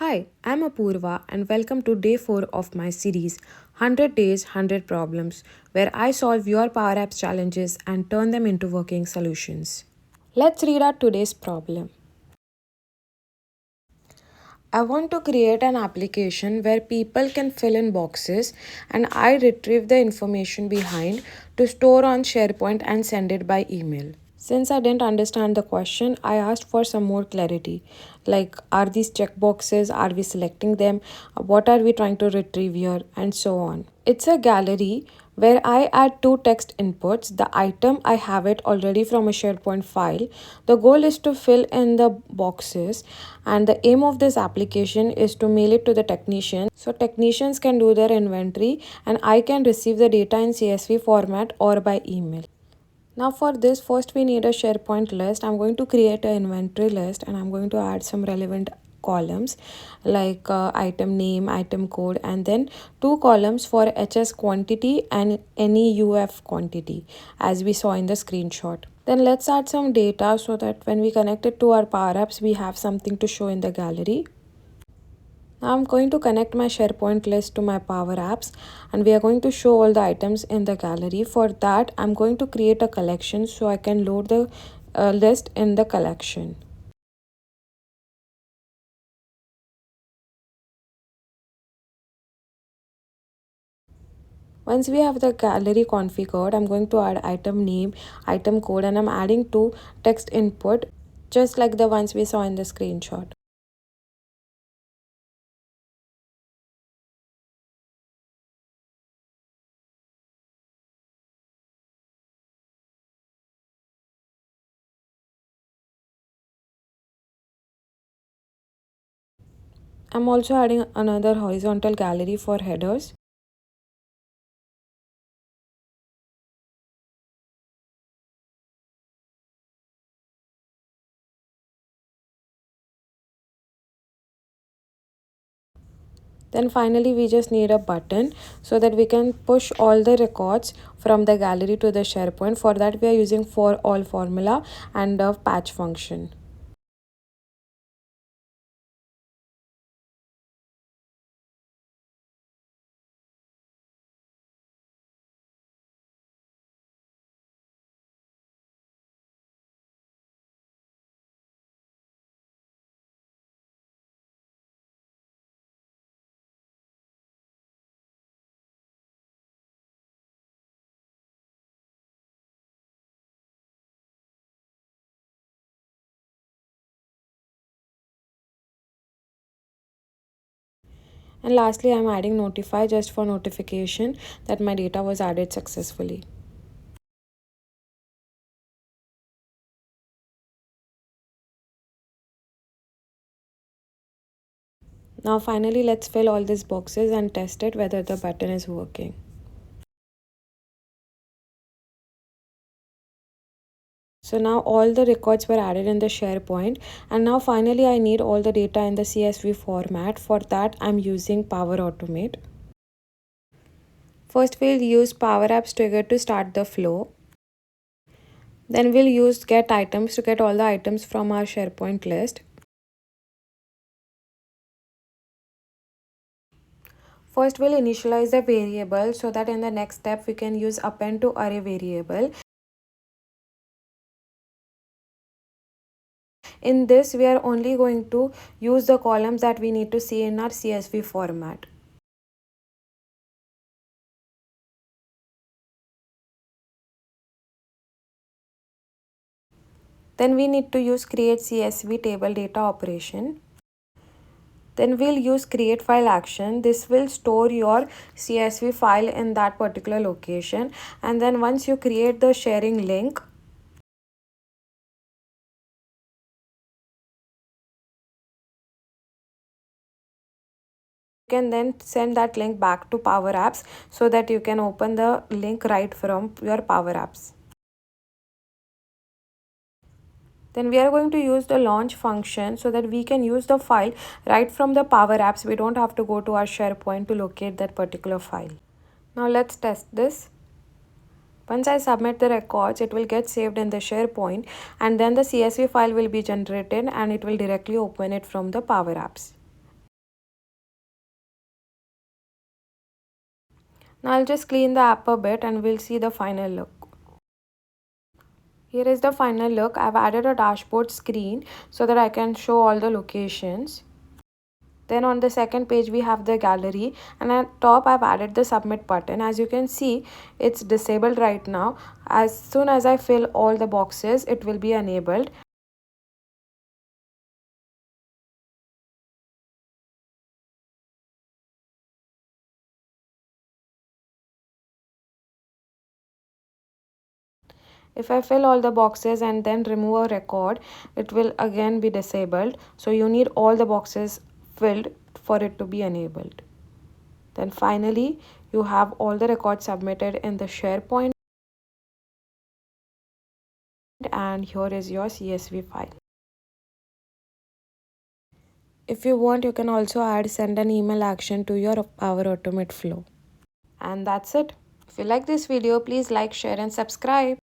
Hi, I'm Apurva and welcome to day 4 of my series 100 Days, 100 Problems, where I solve your Power Apps challenges and turn them into working solutions. Let's read out today's problem. I want to create an application where people can fill in boxes and I retrieve the information behind to store on SharePoint and send it by email. Since I didn't understand the question, I asked for some more clarity. Like, are these checkboxes? Are we selecting them? What are we trying to retrieve here? And so on. It's a gallery where I add two text inputs. The item, I have it already from a SharePoint file. The goal is to fill in the boxes, and the aim of this application is to mail it to the technician. So technicians can do their inventory and I can receive the data in CSV format or by email. Now for this, first we need a SharePoint list. I'm going to create an inventory list and I'm going to add some relevant columns like item name, item code, and then two columns for HS quantity and any UF quantity as we saw in the screenshot. Then let's add some data so that when we connect it to our Power Apps, we have something to show in the gallery. Now I'm going to connect my SharePoint list to my Power Apps and we are going to show all the items in the gallery. For that, I'm going to create a collection so I can load the list in the collection. Once we have the gallery configured, I'm going to add item name, item code, and I'm adding two text input just like the ones we saw in the screenshot. I'm also adding another horizontal gallery for headers. Then finally we just need a button so that we can push all the records from the gallery to the SharePoint. For that we are using for all formula and a patch function. And lastly, I'm adding notify just for notification that my data was added successfully. Now finally, let's fill all these boxes and test it whether the button is working. So now all the records were added in the SharePoint, and now finally I need all the data in the CSV format. For that I'm using Power Automate. First we'll use PowerApps trigger to start the flow. Then we'll use get items to get all the items from our SharePoint list. First we'll initialize the variable so that in the next step we can use append to array variable. In this we are only going to use the columns that we need to see in our CSV format. Then we need to use create CSV table data operation. Then we'll use create file action. This will store your CSV file in that particular location. And then once you create the sharing link, you can then send that link back to Power Apps so that you can open the link right from your Power Apps. Then we are going to use the launch function so that we can use the file right from the Power Apps. We don't have to go to our SharePoint to locate that particular file. Now let's test this. Once I submit the records, it will get saved in the SharePoint and then the CSV file will be generated and it will directly open it from the Power Apps. Now I'll just clean the app a bit and we'll see the final look. Here is the final look. I've added a dashboard screen so that I can show all the locations. Then on the second page we have the gallery, and at top I've added the submit button. As you can see, it's disabled right now. As soon as I fill all the boxes, it will be enabled. If I fill all the boxes and then remove a record, it will again be disabled. So you need all the boxes filled for it to be enabled. Then finally, you have all the records submitted in the SharePoint, and here is your CSV file. If you want, you can also add send an email action to your Power Automate flow. And that's it. If you like this video, please like, share and subscribe.